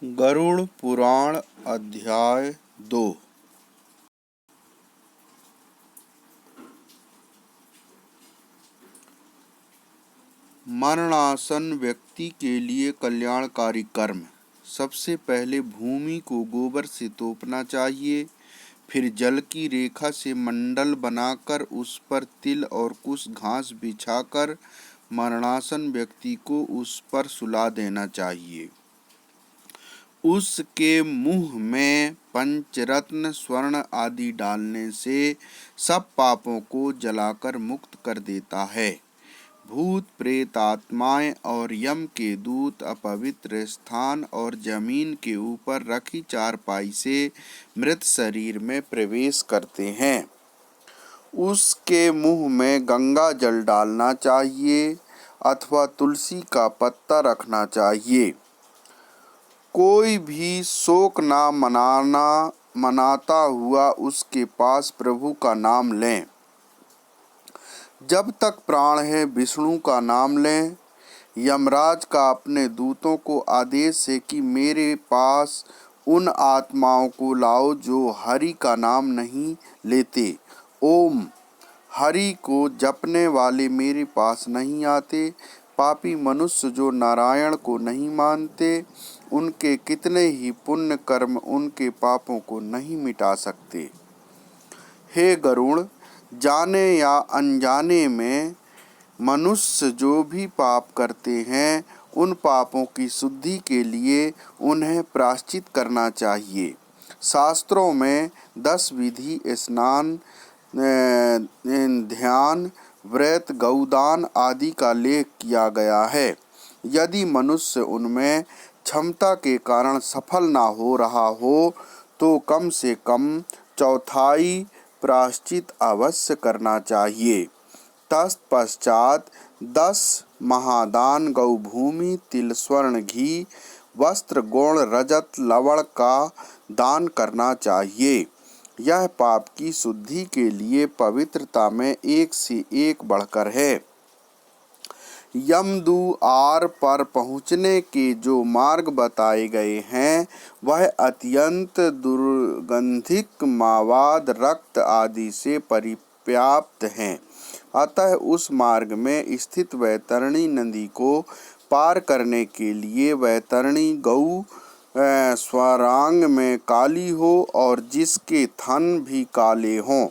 गरुड़ पुराण अध्याय 2। मरणासन व्यक्ति के लिए कल्याणकारी कर्म। सबसे पहले भूमि को गोबर से तोपना चाहिए, फिर जल की रेखा से मंडल बनाकर उस पर तिल और कुछ घास बिछाकर मरणासन व्यक्ति को उस पर सुला देना चाहिए। उसके मुंह में पंचरत्न स्वर्ण आदि डालने से सब पापों को जलाकर मुक्त कर देता है। भूत प्रेत आत्माएं और यम के दूत अपवित्र स्थान और जमीन के ऊपर रखी चारपाई से मृत शरीर में प्रवेश करते हैं। उसके मुंह में गंगा जल डालना चाहिए अथवा तुलसी का पत्ता रखना चाहिए। कोई भी शोक ना मनाता हुआ उसके पास प्रभु का नाम लें। जब तक प्राण है विष्णु का नाम लें। यमराज का अपने दूतों को आदेश है कि मेरे पास उन आत्माओं को लाओ जो हरि का नाम नहीं लेते। ओम हरि को जपने वाले मेरे पास नहीं आते। पापी मनुष्य जो नारायण को नहीं मानते, उनके कितने ही पुण्य कर्म उनके पापों को नहीं मिटा सकते। हे गरुड़, जाने या अनजाने में मनुष्य जो भी पाप करते हैं, उन पापों की शुद्धि के लिए उन्हें प्रायश्चित करना चाहिए। शास्त्रों में 10 विधि स्नान, ध्यान, व्रत, गौदान आदि का लेख किया गया है। यदि मनुष्य उनमें क्षमता के कारण सफल ना हो रहा हो तो कम से कम चौथाई प्रायश्चित अवश्य करना चाहिए। तत्पश्चात 10 महादान, गौभूमि, तिल, स्वर्ण, घी, वस्त्र, गौण, रजत, लवण का दान करना चाहिए। यह पाप की शुद्धि के लिए पवित्रता में एक से एक बढ़कर है। यमदुआर पर पहुँचने के जो मार्ग बताए गए हैं, वह अत्यंत दुर्गंधिक मावाद, रक्त आदि से परिव्याप्त हैं। अतः उस मार्ग में स्थित वैतरणी नदी को पार करने के लिए वैतरणी गौ स्वरांग में काली हो और जिसके थन भी काले हों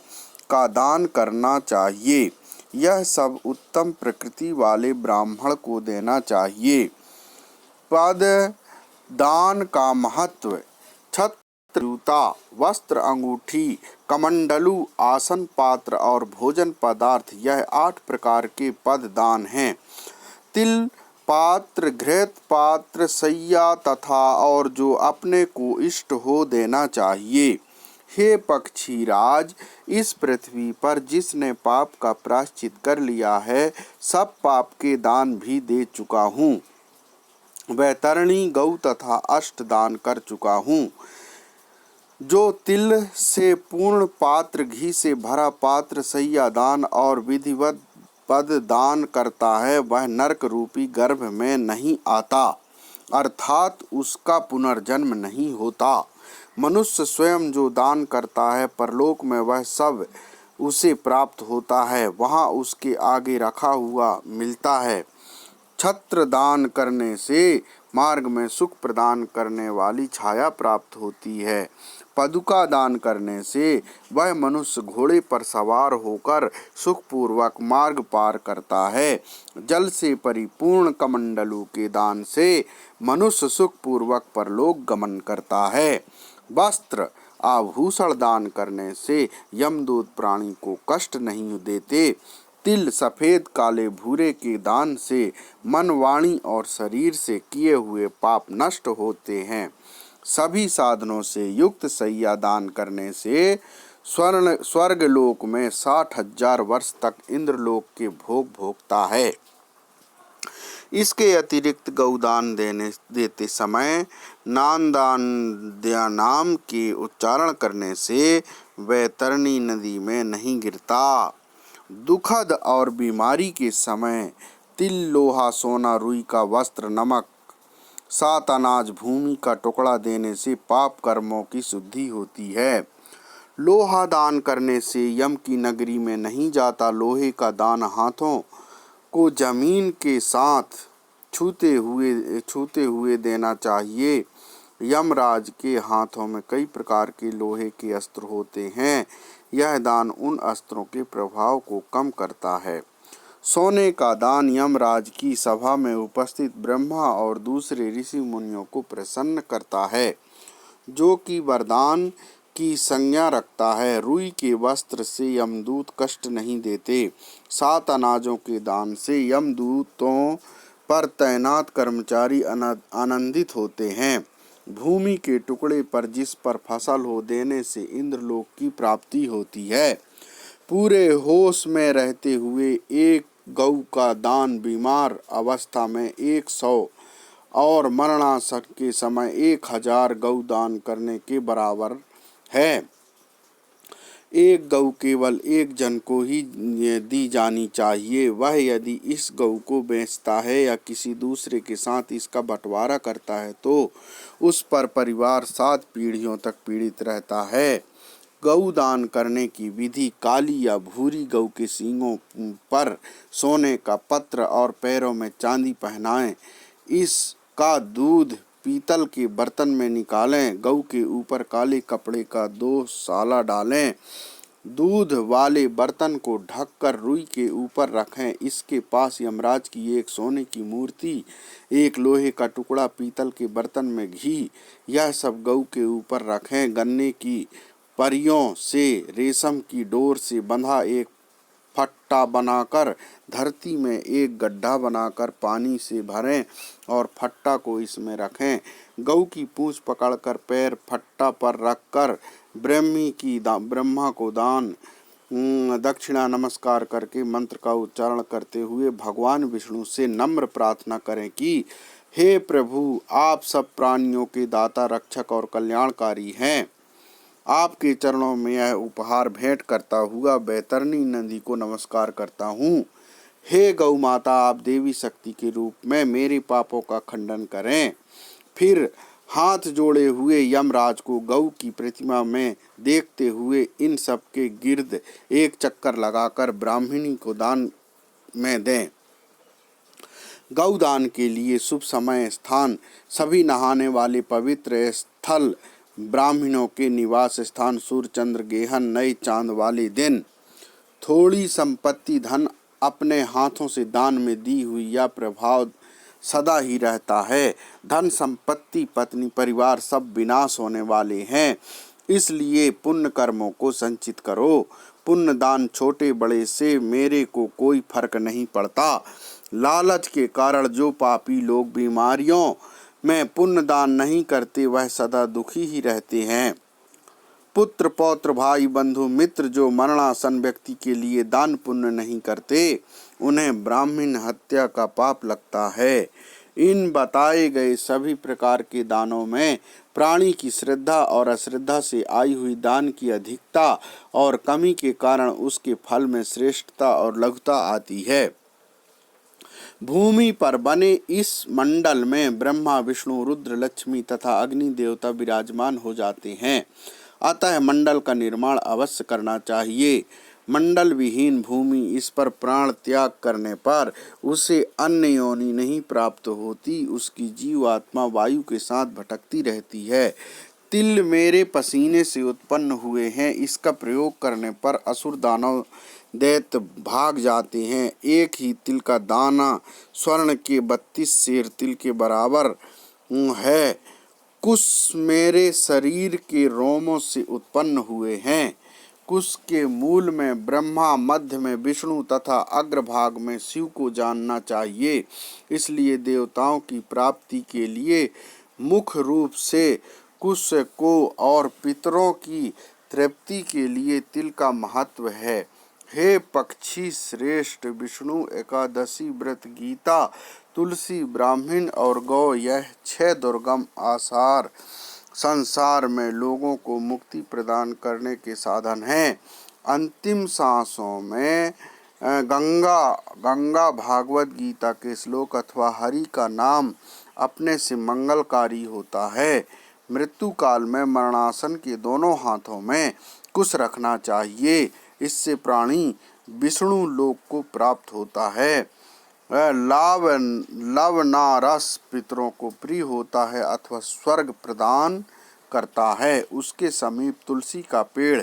का दान करना चाहिए। यह सब उत्तम प्रकृति वाले ब्राह्मण को देना चाहिए। पद दान का महत्व। छत्र, जूता, वस्त्र, अंगूठी, कमंडलू, आसन, पात्र और भोजन पदार्थ, यह 8 प्रकार के पद दान हैं। तिल पात्र, घृत पात्र, सैया तथा और जो अपने को इष्ट हो देना चाहिए। हे पक्षीराज, इस पृथ्वी पर जिसने पाप का प्रायश्चित कर लिया है, सब पाप के दान भी दे चुका हूँ। वैतरणी गौ तथा अष्ट दान कर चुका हूँ। जो तिल से पूर्ण पात्र, घी से भरा पात्र, सैया दान और विधिवत पद दान करता है, वह नरक रूपी गर्भ में नहीं आता, अर्थात उसका पुनर्जन्म नहीं होता। मनुष्य स्वयं जो दान करता है, परलोक में वह सब उसे प्राप्त होता है, वहाँ उसके आगे रखा हुआ मिलता है। छत्र दान करने से मार्ग में सुख प्रदान करने वाली छाया प्राप्त होती है। पदुका दान करने से वह मनुष्य घोड़े पर सवार होकर सुखपूर्वक मार्ग पार करता है। जल से परिपूर्ण कमंडलू के दान से मनुष्य सुखपूर्वक परलोक गमन करता है। वस्त्र आभूषण दान करने से यमदूत प्राणी को कष्ट नहीं देते। तिल सफेद काले भूरे के दान से मन, वाणी और शरीर से किए हुए पाप नष्ट होते हैं। सभी साधनों से युक्त सैया दान करने से स्वर्गलोक में 60,000 वर्ष तक इंद्रलोक के भोग भोगता है। इसके अतिरिक्त गौदान देते समय नाम के उच्चारण करने से वैतरणी नदी में नहीं गिरता। दुखद और बीमारी के समय तिल, लोहा, सोना, रुई का वस्त्र, नमक, 7 अनाज भूमि का टुकड़ा देने से पाप कर्मों की शुद्धि होती है। लोहा दान करने से यम की नगरी में नहीं जाता। लोहे का दान हाथों को जमीन के साथ छूते हुए देना चाहिए। यमराज के हाथों में कई प्रकार के लोहे के अस्त्र होते हैं। यह दान उन अस्त्रों के प्रभाव को कम करता है। सोने का दान यमराज की सभा में उपस्थित ब्रह्मा और दूसरे ऋषि मुनियों को प्रसन्न करता है, जो कि वरदान की संज्ञा रखता है। रुई के वस्त्र से यमदूत कष्ट नहीं देते। 7 अनाजों के दान से यमदूतों पर तैनात कर्मचारी आनंदित होते हैं। भूमि के टुकड़े पर जिस पर फसल हो देने से इंद्रलोक की प्राप्ति होती है। पूरे होश में रहते हुए एक गौ का दान बीमार अवस्था में 100 और मरणासन के समय 1000 गौ दान करने के बराबर है। एक गौ केवल एक जन को ही दी जानी चाहिए। वह यदि इस गौ को बेचता है या किसी दूसरे के साथ इसका बंटवारा करता है तो उस पर परिवार 7 पीढ़ियों तक पीड़ित रहता है। गौ दान करने की विधि: काली या भूरी गौ के सींगों पर सोने का पत्र और पैरों में चांदी पहनाएं। इसका दूध पीतल के बर्तन में निकालें। गौ के ऊपर काले कपड़े का 2 साला डालें। दूध वाले बर्तन को ढककर रुई के ऊपर रखें। इसके पास यमराज की एक सोने की मूर्ति, एक लोहे का टुकड़ा, पीतल के बर्तन में घी, यह सब गौ के ऊपर रखें। गन्ने की परियों से रेशम की डोर से बंधा एक फट्टा बनाकर धरती में एक गड्ढा बनाकर पानी से भरें और फट्टा को इसमें रखें। गौ की पूंछ पकड़कर पैर फट्टा पर रखकर ब्रह्मा को दान दक्षिणा नमस्कार करके मंत्र का उच्चारण करते हुए भगवान विष्णु से नम्र प्रार्थना करें कि हे प्रभु, आप सब प्राणियों के दाता, रक्षक और कल्याणकारी हैं। आपके चरणों में यह उपहार भेंट करता हुआ बैतरणी नदी को नमस्कार करता हूँ। हे गौ माता, आप देवी शक्ति के रूप में मेरे पापों का खंडन करें। फिर हाथ जोड़े हुए यमराज को गौ की प्रतिमा में देखते हुए इन सब के गिर्द एक चक्कर लगाकर ब्राह्मणी को दान में दें। गौदान के लिए शुभ समय स्थान: सभी नहाने वाले पवित्र स्थल, ब्राह्मणों के निवास स्थान, सूर्य चंद्र गेहन नए चांद वाले दिन। थोड़ी संपत्ति धन अपने हाथों से दान में दी हुई या प्रभाव सदा ही रहता है। धन संपत्ति पत्नी परिवार सब विनाश होने वाले हैं, इसलिए पुण्य कर्मों को संचित करो। पुण्य दान छोटे बड़े से मेरे को कोई फर्क नहीं पड़ता। लालच के कारण जो पापी लोग बीमारियों में पुण्य दान नहीं करते वह सदा दुखी ही रहते हैं। पुत्र पौत्र भाई बंधु मित्र जो मरणासन व्यक्ति के लिए दान पुण्य नहीं करते उन्हें ब्राह्मण हत्या का पाप लगता है। इन बताए गए सभी प्रकार के दानों में प्राणी की श्रद्धा और अश्रद्धा से आई हुई दान की अधिकता और कमी के कारण उसके फल में श्रेष्ठता और लघुता आती है। भूमि पर बने इस मंडल में ब्रह्मा विष्णु रुद्र लक्ष्मी तथा अग्नि देवता विराजमान हो जाते हैं, अतः मंडल का निर्माण अवश्य करना चाहिए। मंडल विहीन भूमि, इस पर प्राण त्याग करने पर उसे अन्य योनि नहीं प्राप्त होती। उसकी जीवात्मा वायु के साथ भटकती रहती है। तिल मेरे पसीने से उत्पन्न हुए हैं, इसका प्रयोग करने पर असुर दानव दैत्य भाग जाते हैं। एक ही तिल का दाना स्वर्ण के 32 सेर तिल के बराबर है। कुश मेरे शरीर के रोमों से उत्पन्न हुए हैं। कुश के मूल में ब्रह्मा, मध्य में विष्णु तथा अग्रभाग में शिव को जानना चाहिए। इसलिए देवताओं की प्राप्ति के लिए मुख्य रूप से कुश को और पितरों की तृप्ति के लिए तिल का महत्व है। हे पक्षी श्रेष्ठ, विष्णु एकादशी व्रत, गीता, तुलसी, ब्राह्मण और गौ, यह 6 दुर्गम आसार संसार में लोगों को मुक्ति प्रदान करने के साधन हैं। अंतिम सांसों में गंगा भागवत गीता के श्लोक अथवा हरि का नाम अपने से मंगलकारी होता है। मृत्यु काल में मरणासन के दोनों हाथों में कुश रखना चाहिए। इससे प्राणी विष्णु लोक को प्राप्त होता है। लवनारस पितरों को प्रिय होता है अथवा स्वर्ग प्रदान करता है। उसके समीप तुलसी का पेड़,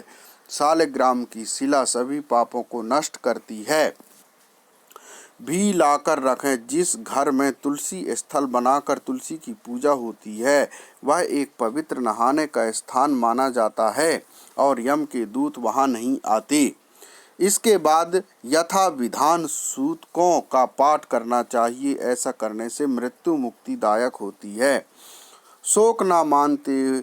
शालिग्राम की शिला सभी पापों को नष्ट करती है भी लाकर रखें। जिस घर में तुलसी स्थल बनाकर तुलसी की पूजा होती है वह एक पवित्र नहाने का स्थान माना जाता है और यम के दूत वहां नहीं आते। इसके बाद यथा विधान सूतकों का पाठ करना चाहिए। ऐसा करने से मृत्यु मुक्तिदायक होती है। शोक न मानते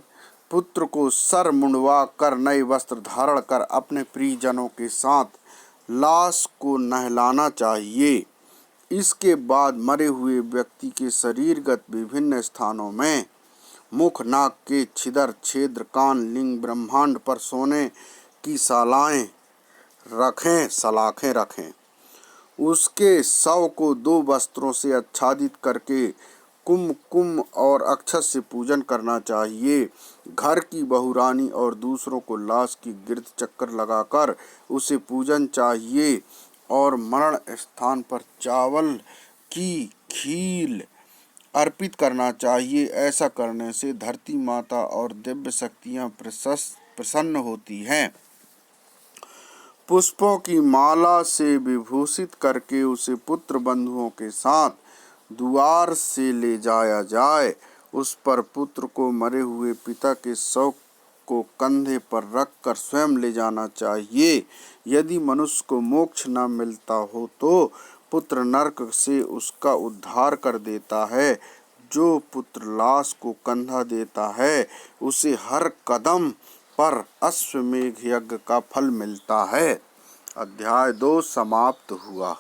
पुत्र को सर मुंडवा कर नए वस्त्र धारण कर अपने प्रियजनों के साथ लाश को नहलाना चाहिए। इसके बाद मरे हुए व्यक्ति के शरीरगत विभिन्न स्थानों में मुख, नाक के छिद्र, छेद्र, कान, लिंग, ब्रह्मांड पर सोने की सलाखें रखें। उसके शव को 2 वस्त्रों से आच्छादित करके कुमकुम और अक्षत से पूजन करना चाहिए। घर की बहुरानी और दूसरों को लाश की गिरद चक्कर लगाकर उसे पूजन चाहिए और मरण स्थान पर चावल की खीर अर्पित करना चाहिए। ऐसा करने से धरती माता और दिव्य शक्तियां प्रसन्न होती हैं। पुष्पों की माला से विभूषित करके उसे पुत्र बंधुओं के साथ द्वार से ले जाया जाए। उस पर पुत्र को मरे हुए पिता के शव को कंधे पर रखकर स्वयं ले जाना चाहिए। यदि मनुष्य को मोक्ष न मिलता हो तो पुत्र नरक से उसका उद्धार कर देता है। जो पुत्र लाश को कंधा देता है उसे हर कदम पर अश्वमेध यज्ञ का फल मिलता है। अध्याय 2 समाप्त हुआ।